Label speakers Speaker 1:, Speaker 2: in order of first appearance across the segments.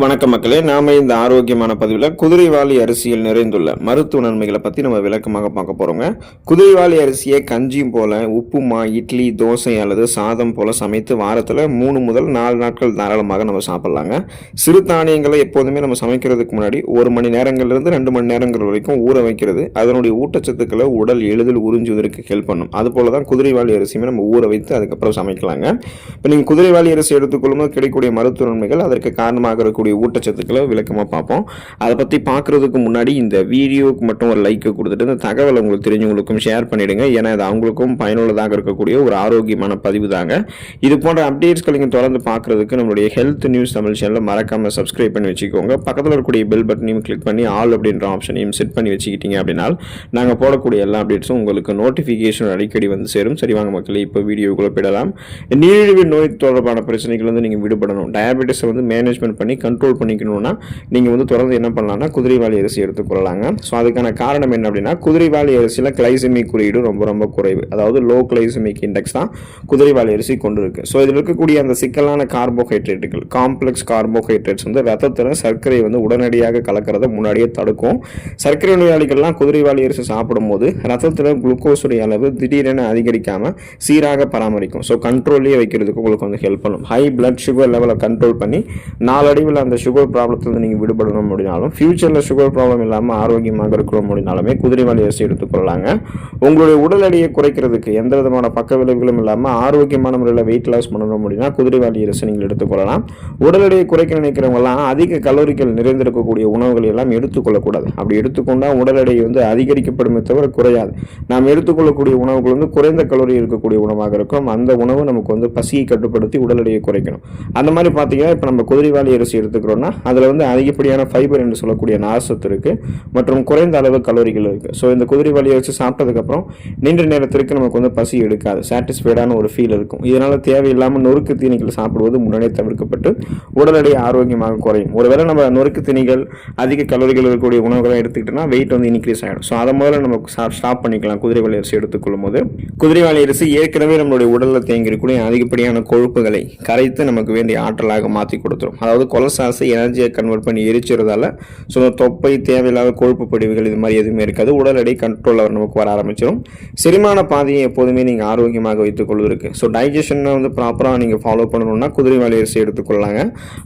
Speaker 1: வணக்கம் மக்களே, நாம இந்த ஆரோக்கியமான பதிவில் குதிரைவாலி அரிசியில் நிறைந்துள்ள மருத்துவ நன்மைகளை பற்றி நம்ம விளக்கமாக பார்க்க போகிறோங்க. குதிரைவாலி அரிசியை கஞ்சியும் போல உப்புமா, இட்லி, தோசை அல்லது சாதம் போல சமைத்து வாரத்தில் 3 முதல் 4 நாட்கள் தாராளமாக நம்ம சாப்பிட்லாங்க. சிறு தானியங்களை எப்போதுமே நம்ம சமைக்கிறதுக்கு முன்னாடி 1 மணி நேரங்கள்லேருந்து 2 மணி நேரங்கள் வரைக்கும் ஊற வைக்கிறது அதனுடைய ஊட்டச்சத்துக்களை உடல் எளிதில் உறிஞ்சுவதற்கு ஹெல்ப் பண்ணும். அதுபோல தான் குதிரைவாலி அரிசியுமே நம்ம ஊற வைத்து அதுக்கப்புறம் சமைக்கலாங்க. இப்போ நீங்கள் குதிரைவாலி அரிசி எடுத்துக்கொள்ளும்போது கிடைக்கக்கூடிய மருத்துவ நன்மைகள், அதற்கு காரணமாக இருக்கக்கூடிய ஊட்டச்சத்துக்களை விளக்கமாக பார்ப்போம். அதை பற்றி பார்க்குறதுக்கு முன்னாடி இந்த வீடியோவுக்கு மட்டும் ஒரு லைக் கொடுத்துட்டு இந்த தகவலை உங்களுக்கு தெரிஞ்சவங்களுக்கும் ஷேர் பண்ணிவிடுங்க. ஏன்னா அது அவங்களுக்கும் பயனுள்ளதாக இருக்கக்கூடிய ஒரு ஆரோக்கியமான பதிவு தாங்க. இது போன்ற அப்டேட்ஸ்களை நீங்கள் தொடர்ந்து பார்க்குறதுக்கு நம்மளுடைய ஹெல்த் நியூஸ் தமிழ் சேனலில் மறக்காமல் சப்ஸ்கிரைப் பண்ணி வச்சுக்கோங்க. பக்கத்தில் இருக்கக்கூடிய பெல் பட்டனையும் கிளிக் பண்ணி ஆல் அப்படின்ற ஆப்ஷனையும் செட் பண்ணி வச்சுக்கிட்டீங்க அப்படின்னா நாங்கள் போடக்கூடிய எல்லா அப்டேட்ஸும் உங்களுக்கு நோட்டிஃபிகேஷன் அடிக்கடி வந்து சேரும். சரி வாங்க மக்களே, இப்போ வீடியோக்குள்ளே போயிடலாம். நீரிழிவு நோய் தொடர்பான பிரச்சனைகள் வந்து நீங்கள் விடுபடணும், டயபெட்டிஸை வந்து மேனேஜ்மெண்ட் பண்ணி கண்ட்ரோல் பண்ணிக்கணும்னா நீங்கள் வந்து தொடர்ந்து என்ன பண்ணலாம்னா குதிரைவாலி அரிசி எடுத்துக்கொள்ளலாங்க. ஸோ அதுக்கான காரணம் என்ன அப்படின்னா, குதிரைவாலி அரிசியில் கிளைசெமிக் குறியீடு ரொம்ப ரொம்ப குறைவு. அதாவது லோ கிளைசெமிக் இண்டெக்ஸ் தான் குதிரைவாலி அரிசி கொண்டு இருக்கு. ஸோ இதில் இருக்கக்கூடிய அந்த சிக்கலான கார்போஹைட்ரேட்டுகள், காம்ப்ளெக்ஸ் கார்போஹைட்ரேட்ஸ் வந்து ரத்தத்தில் சர்க்கரை வந்து உடனடியாக கலக்கிறத முன்னாடியே தடுக்கும். சர்க்கரை நோயாளிகள்லாம் குதிரைவாலி அரிசி சாப்பிடும் போது ரத்தத்தில் குளுக்கோஸுடைய அளவு திடீரென அதிகரிக்காமல் சீராக பராமரிக்கும். ஸோ கண்ட்ரோல்லேயே வைக்கிறதுக்கு உங்களுக்கு வந்து ஹெல்ப் பண்ணும். ஹை பிளட் சுகர் லெவலை கண்ட்ரோல் பண்ணி நாளடைவில் அந்த சுகர் ப்ராப்ளத்தில் நீங்கள் விடுபடணும் அப்படின்னாலும், ஃபியூச்சரில் சுகர் ப்ராப்ளம் இல்லாமல் ஆரோக்கியமாக இருக்கணும் அப்படின்னாலுமே குதிரைவாலி அரிசி எடுத்துக்கொள்ளலாங்க. உங்களுடைய உடல் எடையை குறைக்கிறதுக்கு எந்த விதமான பக்க விளைவுகளும் இல்லாமல் ஆரோக்கியமான முறையில் வெயிட் லாஸ் பண்ணணும் அப்படின்னா குதிரைவாலி அரிசி நீங்கள் எடுத்துக்கொள்ளலாம். உடல் எடையை குறைக்க நினைக்கிறவங்கலாம் அதிக கலோரிகள் நிறைந்திருக்கக்கூடிய உணவுகள் எல்லாம் எடுத்துக்கொள்ளக்கூடாது. அப்படி எடுத்துக்கொண்டால் உடல் எடை வந்து அதிகரிக்கப்படுமே தவிர குறையாது. நாம் எடுத்துக்கொள்ளக்கூடிய உணவுகள் வந்து குறைந்த கலோரி இருக்கக்கூடிய உணவாக இருக்கும். அந்த உணவு நமக்கு வந்து பசியை கட்டுப்படுத்தி உடல் எடையை குறைக்கணும். அந்த மாதிரி பார்த்தீங்கன்னா இப்போ நம்ம குதிரைவாலி அரிசி எடுத்துக்கிறோம்னா அதில் வந்து அதிகப்படியான ஃபைபர் என்று சொல்லக்கூடிய நார்சத்து இருக்குது மற்றும் குறைந்த அளவு கலோரிகள் இருக்குது. ஸோ இந்த குதிரைவாலி அரிசி சாப்பிட்டதுக்கப்புறம் நீண்ட நேரத்திற்கு நமக்கு வந்து பசி எடுக்காது, சாட்டிஸ்ஃபைடான ஒரு ஃபீல் இருக்கும். இதனால் தேவையில்லாமல் நொறுக்கு தீனிகள் சாப்பிடுவது முன்னாடியே தவிர்க்கப்பட்டு உடல் எடை ஆரோக்கியமாக குறையும். ஒருவேளை நம்ம நொறுக்கு தீனிகள் அதிக கலோரிகள் இருக்கக்கூடிய உணவுகளை எடுத்துக்கிட்டோம்னா வெயிட் வந்து இன்க்ரீஸ் ஆகிடும். ஸோ அதை முதல்ல நம்ம ஸ்டாப் பண்ணிக்கலாம் குதிரைவாலி அரிசி எடுத்துக்கொள்ளும் போது. குதிரைவாலி அரிசி ஏற்கனவே நம்மளுடைய உடலில் தேங்கியிருக்கக்கூடிய அதிகப்படியான கொழுப்புகளை கரைத்து நமக்கு வேண்டிய ஆற்றலாக மாற்றி கொடுத்துரும். அதாவது கொலஸ்ட்ரால்ஸை எனர்ஜியை கன்வெர்ட் பண்ணி எரிச்சுறதால ஸோ தொப்பை, தேவையில்லாத கொழுப்பு படிவுகள் இது மாதிரி எதுவுமே இருக்காது. உடல் எடை கண்ட்ரோலில் நமக்கு வர ஆரம்பிச்சிடும். செரிமான பாதையை எப்போதுமே நீங்கள் ஆரோக்கியமாக வைத்துக் கொள்வதற்கு, ஸோ டைஜஷனை வந்து ப்ராப்பராக நீங்கள் ஃபாலோ பண்ணணும்னா குதிரைவாலி அரிசி எடுத்துக்கொள்ளாங்க.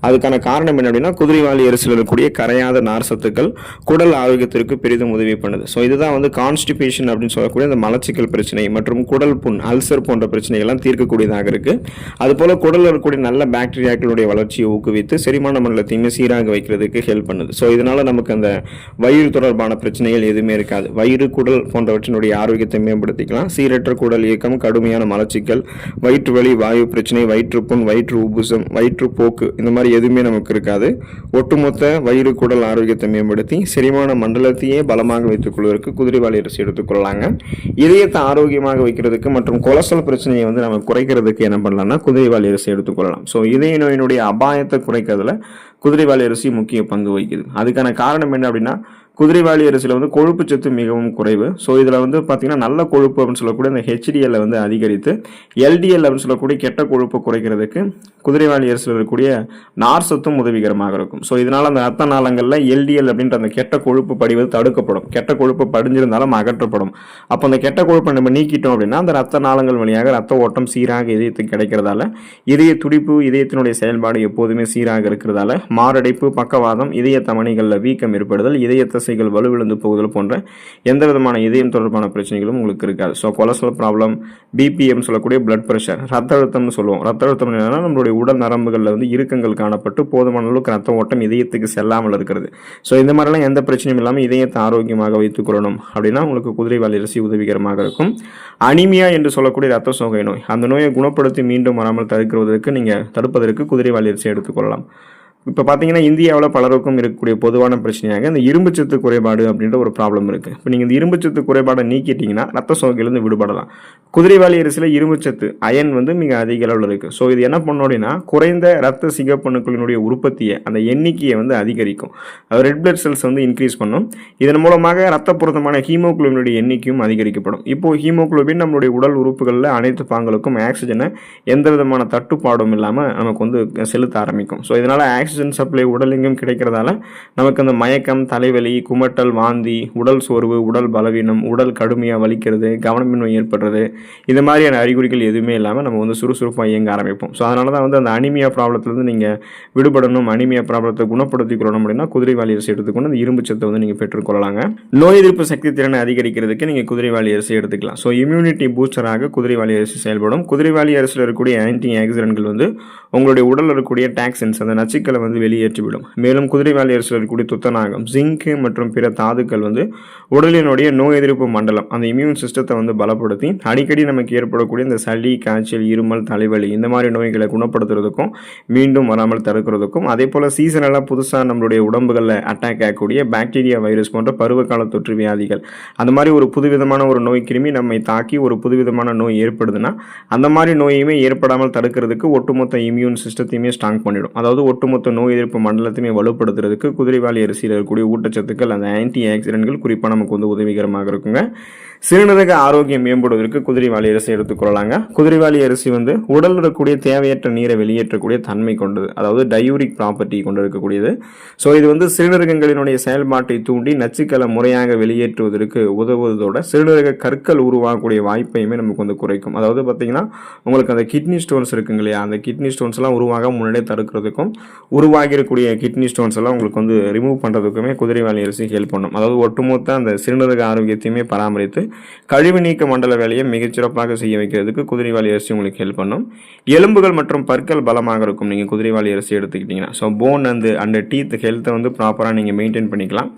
Speaker 1: அதுக்கான காரணம் என்ன அப்படின்னா, குதிரைவாலி அரிசியில் இருக்கக்கூடிய கரையாத நார் சத்துக்கள் குடல் ஆரோக்கியத்திற்கு பெரிதும் உதவி பண்ணுது. ஸோ இதுதான் வந்து கான்ஸ்டிபேஷன் அப்படின்னு சொல்லக்கூடிய அந்த மலச்சிக்கல் பிரச்சனை மற்றும் குடல் புண், அல்சர் போன்ற பிரச்சனைகள்லாம் தீர்க்கக்கூடியதாக இருக்கு. அதுபோல குடலில் இருக்கக்கூடிய நல்ல பாக்டீரியாக்களுடைய வளர்ச்சியை ஊக்குவித்து செரிமான மண்டலத்தையுமே சீராக வைக்கிறதுக்கு ஹெல்ப் பண்ணுது. ஸோ இதனால நமக்கு அந்த வயிறு தொடர்பான பிரச்சனைகள் எதுவுமே இருக்காது. வயிறு, குடல் போன்றவற்றினுடைய ஆரோக்கியத்தை மேம்படுத்திக்கலாம். சீரற்ற குடல் இயக்கம், கடுமையான மலச்சிக்கல், வயிற்று வலி, வாயு பிரச்சனை, வயிற்றுப்புண், வயிற்று உப்புசம், வயிற்றுப்போக்கு இந்த மாதிரி எதுவுமே நமக்கு இருக்காது. ஒட்டுமொத்த வயிறு, குடல் ஆரோக்கியத்தை மேம்படுத்தி செரிமான மண்டலத்தையே பலமாக வைத்துக் கொள்வதற்கு குதிரைவாலி அரிசி எடுத்துக்கொள்ளலாங்க. இதயத்தை ஆரோக்கியமாக வைக்கிறதுக்கு மற்றும் கொலஸ்ட்ரால் பிரச்சனையை வந்து நம்ம குறைக்கிறதுக்கு என்ன பண்ணலாம்னா குதிரைவாலி அரிசி எடுத்துக்கொள்ளலாம். ஸோ இதய நோயினுடைய அபாயத்தை குறைக்கிறதுல குதிரைவாலி அரிசி முக்கிய பங்கு வகிக்குது. அதுக்கான காரணம் என்ன அப்படின்னா, குதிரைவாலி அரிசியில் வந்து கொழுப்பு சத்து மிகவும் குறைவு. ஸோ இதில் வந்து பார்த்தீங்கன்னா நல்ல கொழுப்பு அப்படின்னு சொல்லக்கூடிய இந்த HDL வந்து அதிகரித்து LDL அப்படின்னு சொல்லக்கூடிய கெட்ட கொழுப்பு குறைக்கிறதுக்கு குதிரைவாலி அரிசியில் இருக்கக்கூடிய நார் சத்தும் உதவிகரமாக இருக்கும். ஸோ இதனால் அந்த ரத்த நாளங்களில் LDL அப்படின்ற அந்த கெட்ட கொழுப்பு படிவது தடுக்கப்படும். கெட்ட கொழுப்பு படிஞ்சிருந்தாலும் அகற்றப்படும். அப்போ அந்த கெட்ட கொழுப்பை நம்ம நீக்கிட்டோம் அப்படின்னா அந்த ரத்த நாளங்கள் வழியாக ரத்த ஓட்டம் சீராக இதயத்துக்கு கிடைக்கிறதால இதய துடிப்பு, இதயத்தினுடைய செயல்பாடு எப்போதுமே சீராக இருக்கிறதால மாரடைப்பு, பக்கவாதம், இதய தமனிகளில் வீக்கம் ஏற்படுதல், இதய தசைகள் வலுவிழந்து போகுதல் போன்ற எந்த விதமான இதயம் தொடர்பான பிரச்சனைகளும் உங்களுக்கு இருக்காது. ஸோ கொலஸ்ட்ரால் ப்ராப்ளம், BPM சொல்லக்கூடிய பிளட் ப்ரெஷர், ரத்த அழுத்தம்னு சொல்லுவோம். ரத்த அழுத்தம் என்னன்னா நம்மளுடைய உடல் நரம்புகளில் வந்து இறுக்கங்கள் காணப்பட்டு போதுமான அளவுக்கு ரத்த ஓட்டம் இதயத்துக்கு செல்லாமல் இருக்கிறது. ஸோ இந்த மாதிரிலாம் எந்த பிரச்சனையும் இல்லாமல் இதயத்தை ஆரோக்கியமாக வைத்துக் கொள்ளணும் அப்படின்னா உங்களுக்கு குதிரைவாலி அரிசி உதவிகரமாக இருக்கும். அனிமியா என்று சொல்லக்கூடிய ரத்த சோகை நோய், அந்த நோயை குணப்படுத்தி மீண்டும் வராமல் தடுப்பதற்கு குதிரைவாலி அரிசி எடுத்துக்கொள்ளலாம். இப்போ பார்த்தீங்கன்னா இந்தியாவில் பலருக்கும் இருக்கக்கூடிய பொதுவான பிரச்சனையாக இந்த இரும்புச்சத்து குறைபாடு அப்படின்ற ஒரு ப்ராப்ளம் இருக்குது. இப்போ நீங்கள் இந்த இரும்புச்சத்து குறைபாடை நீக்கிட்டீங்கன்னா ரத்த சோகையிலேருந்து விடுபடலாம். குதிரைவாலி அரிசியில் இரும்புச்சத்து, அயன் வந்து மிக அதிக அளவில் இருக்குது. ஸோ இது என்ன பண்ணோம் அப்படின்னா குறைந்த ரத்த சிகப்பணுக்களினுடைய உற்பத்தியை, அந்த எண்ணிக்கையை வந்து அதிகரிக்கும். ரெட் பிளட் செல்ஸ் வந்து இன்க்ரீஸ் பண்ணும். இதன் மூலமாக ரத்த பொருத்தமான ஹீமோகுளோபினுடைய எண்ணிக்கையும் அதிகரிக்கப்படும். இப்போ ஹீமோகுளோபின் நம்மளுடைய உடல் உறுப்புகளில் அனைத்து பாங்களுக்கும் ஆக்சிஜனை எந்த விதமான தட்டுப்பாடும் இல்லாமல் நமக்கு வந்து செலுத்த ஆரம்பிக்கும். ஸோ இதனால் ஆக்சிஜன் ஆக்சிஜன் சப்ளை உடலெங்கும் கிடைக்கிறதால நமக்கு அந்த மயக்கம், தலைவலி, குமட்டல், வாந்தி, உடல் சோர்வு, உடல் பலவீனம், உடல் கடுமையாக வலிக்கிறது, கவனமின்மை ஏற்படுறது, இது மாதிரியான அறிகுறிகள் எதுவுமே இல்லாமல் நம்ம வந்து சுறுசுறுப்பாக இயங்க ஆரம்பிப்போம். ஸோ அதனால தான் வந்து அந்த அனிமியா ப்ராப்ளத்துலேருந்து நீங்கள் விடுபடணும், அனிமியா ப்ராப்ளத்தை குணப்படுத்திக் கொள்ளணும் அப்படின்னா குதிரைவாலி அரிசி எடுத்துக்கொண்டு அந்த இரும்பு சத்தை வந்து நீங்கள் பெற்றுக்கொள்ளலாங்க. நோய் எதிர்ப்பு சக்தி திறனை அதிகரிக்கிறதுக்கு நீங்கள் குதிரைவாலி அரிசி எடுத்துக்கலாம். ஸோ இம்யூனிட்டி பூஸ்டராக குதிரைவாலி அரிசி செயல்படும். குதிரைவாலி அரிசியில் இருக்கக்கூடிய ஆன்டி ஆக்சிடென்ட்கள் வந்து உங்களுடைய உடலில் இருக்கக்கூடிய டாக்ஸின்ஸ், அந்த நச்சுக்களை வந்து வெளியேற்றிவிடும். மேலும் குதிரைவாலி அரிசியில் இருக்கக்கூடிய துத்தநாகம், ஜிங்க் மற்றும் பிற தாதுக்கள் வந்து உடலினுடைய நோய் எதிர்ப்பு மண்டலம், அந்த இம்யூன் சிஸ்டத்தை வந்து பலப்படுத்தி அடிக்கடி நமக்கு ஏற்படக்கூடிய இந்த சளி, காய்ச்சல், இருமல், தலைவலி இந்த மாதிரி நோய்களை குணப்படுத்துறதுக்கும் மீண்டும் வராமல் தடுக்கிறதுக்கும், அதே போல் சீசனலாக புதுசாக நம்மளுடைய உடம்புகளில் அட்டாக் ஆகக்கூடிய பாக்டீரியா, வைரஸ் போன்ற பருவகால தொற்று வியாதிகள், அந்த மாதிரி ஒரு புதுவிதமான ஒரு நோய் கிருமி நம்மை தாக்கி ஒரு புதுவிதமான நோய் ஏற்படுதுன்னா அந்த மாதிரி நோயுமே ஏற்படாமல் தடுக்கிறதுக்கு ஒட்டுமொத்த இம்யூன் சிஸ்டத்தையுமே ஸ்ட்ராங் பண்ணிடும். அதாவது ஒட்டுமொத்த நோய் எதிர்ப்பு மண்டலத்தையுமே வலுப்படுத்துறதுக்கு குதிரைவாலி அரிசியில் இருக்கக்கூடிய ஊட்டச்சத்துக்கள், அந்த ஆன்டி ஆக்சிடென்ட்கள் குறிப்பாக நமக்கு வந்து உதவிகரமாக இருக்குங்க. சிறுநீரக ஆரோக்கியம் மேம்படுவதற்கு குதிரைவாலி அரிசி எடுத்துக்கொள்ளலாங்க. குதிரைவாலி அரிசி வந்து உடலில் இருக்கக்கூடிய தேவையற்ற நீரை வெளியேற்றக்கூடிய தன்மை கொண்டது, அதாவது டயூரிக் ப்ராப்பர்ட்டி கொண்டு இருக்கக்கூடியது. ஸோ இது வந்து சிறுநீரகங்களினுடைய செயல்பாட்டை தூண்டி நச்சுக்களை முறையாக வெளியேற்றுவதற்கு உதவுவதோட சிறுநீரக கற்கள் உருவாகக்கூடிய வாய்ப்பையுமே நமக்கு வந்து குறைக்கும். அதாவது பார்த்தீங்கன்னா உங்களுக்கு அந்த கிட்னி ஸ்டோன்ஸ் இருக்குங்க இல்லையா, அந்த கிட்னி ஸ்டோன்ஸ் எல்லாம் உருவாக முன்னாடியே தடுக்கிறதுக்கும், உருவாகி இருக்கக்கூடிய கிட்னி ஸ்டோன்ஸ் எல்லாம் உங்களுக்கு வந்து ரிமூவ் பண்ணுறதுக்குமே குதிரைவாலி அரிசி ஹெல்ப் பண்ணும். அதாவது ஒட்டுமொத்த அந்த சிறுநீரக ஆரோக்கியத்தையுமே பராமரித்து கழிவு நீக்க மண்டல வேலையை மிகச்சிறப்பாக செய்ய வைக்கிறதுக்கு குதிரைவாலி அரிசி உங்களுக்கு ஹெல்ப் பண்ணும். எலும்புகள் மற்றும் பற்கள் பலமாக இருக்கும் நீங்கள் குதிரைவாலி அரிசி எடுத்துக்கிட்டிங்கன்னா. ஸோ போன் அண்ட் டீத் ஹெல்த்தை வந்து ப்ராப்பராக நீங்கள் மெயின்டைன் பண்ணிக்கலாம்.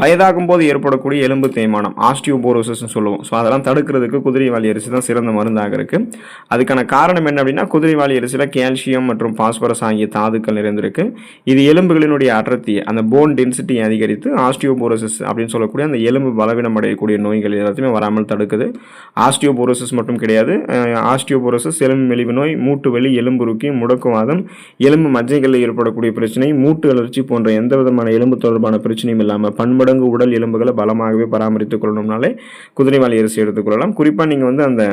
Speaker 1: வயதாகும் போது ஏற்படக்கூடிய எலும்பு தேய்மானம், ஆஸ்டியோபோரோசிஸ்ன்னு சொல்லுவோம். ஸோ அதெல்லாம் தடுக்கிறதுக்கு குதிரைவாலி அரிசி தான் சிறந்த மருந்தாக இருக்குது. அதுக்கான காரணம் என்ன அப்படின்னா குதிரைவாலி அரிசியில் கால்சியம் மற்றும் பாஸ்பரஸ் ஆகிய தாதுக்கள் நிறைந்திருக்கு. இது எலும்புகளினுடைய அடர்த்தியை, அந்த போன் டென்சிட்டியை அதிகரித்து ஆஸ்டியோபோரோசிஸ் அப்படின்னு சொல்லக்கூடிய அந்த எலும்பு பலவீனம் அடையக்கூடிய நோய்கள் எல்லாத்தையுமே வராமல் தடுக்குது. ஆஸ்டியோபோரோசிஸ் மட்டும் கிடையாது, ஆஸ்டியோபோரோசிஸ், எலும்பு மெலிவு நோய், மூட்டு வலி, எலும்புருக்கி, முடக்குவாதம், எலும்பு மஜ்ஜைகளில் ஏற்படக்கூடிய பிரச்சனை, மூட்டு அலர்ச்சி போன்ற எந்த விதமான எலும்பு தொடர்பான பிரச்சனையும் இல்லாமல் பன்மடங்கு உடல் எலும்புகளை பலமாகவே பராமரித்துக் கொள்ளணும்னாலே குதிரைவாலி அரிசி எடுத்துக்கொள்ளலாம். குறிப்பாக நீங்கள் வந்து அந்த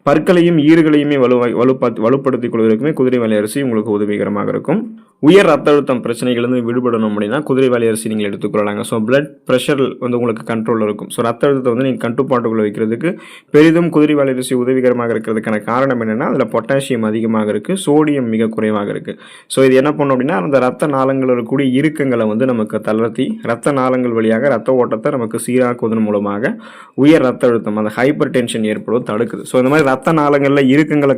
Speaker 1: பற்களையும் ஈறுகளையுமே வலுப்படுத்திக் கொள்வதற்குமே குதிரைவாலி அரிசி உங்களுக்கு உதவிகரமாக இருக்கும். உயர் ரத்த அழுத்தம் பிரச்சனைகளிலிருந்து விடுபடணும் அப்படின்னா குதிரைவாலி அரிசி நீங்கள் எடுத்துக்கொள்ளலாங்க. ஸோ பிளட் ப்ரெஷர் வந்து உங்களுக்கு கண்ட்ரோலில் இருக்கும். ஸோ ரத்த அழுத்தத்தை வந்து நீங்கள் கட்டுப்பாட்டுக்குள்ள வைக்கிறதுக்கு பெரிதும் குதிரைவாலி அரிசி உதவிகரமாக இருக்கிறதுக்கான காரணம் என்னென்னா அதில் பொட்டாசியம் அதிகமாக இருக்குது, சோடியம் மிக குறைவாக இருக்குது. ஸோ இது என்ன பண்ணும் அப்படின்னா அந்த ரத்த நாளங்களில் இருக்கக்கூடிய இறுக்கங்களை வந்து நமக்கு தளர்த்தி ரத்த நாளங்கள் வழியாக ரத்த ஓட்டத்தை நமக்கு சீராக்குவதன் மூலமாக உயர் ரத்த அழுத்தம், அந்த ஹைப்பர் டென்ஷன் ஏற்படுவது தடுக்குது. ஸோ இந்த மாதிரி ரத்த நாளங்களில் இறுக்கங்கள்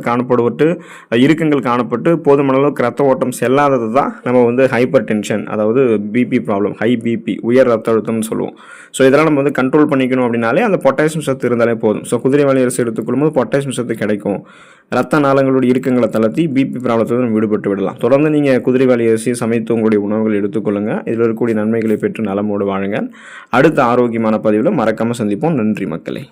Speaker 1: காணப்பட்டு போதுமான அளவுக்கு ரத்த ஓட்டம் செல்லாதது தான் நம்ம வந்து ஹைப்பர் டென்ஷன், அதாவது பிபி ப்ராப்ளம், ஹை பிபி, உயர் ரத்த அழுத்தம்னு சொல்லுவோம். ஸோ இதெல்லாம் நம்ம வந்து கண்ட்ரோல் பண்ணிக்கணும் அப்படின்னாலே அந்த பொட்டாசியம் சத்து இருந்தாலே போதும். ஸோ குதிரைவாலி அரிசி எடுத்துக்கொள்ளும்போது பொட்டாசியம் சத்து கிடைக்கும். ரத்த நாளங்களுடைய இறுக்கங்களை தளர்த்தி பிபி ப்ராப்ளத்தை விடுபட்டு விடலாம். தொடர்ந்து நீங்கள் குதிரைவாலி அரிசி சமைத்து உங்களுடைய உணவுகள் எடுத்துக்கொள்ளுங்கள். இதில் இருக்கக்கூடிய நன்மைகளை பெற்று நலமோடு வாழுங்க. அடுத்த ஆரோக்கியமான பதிவில் மறக்காமல் சந்திப்போம். நன்றி மக்களே.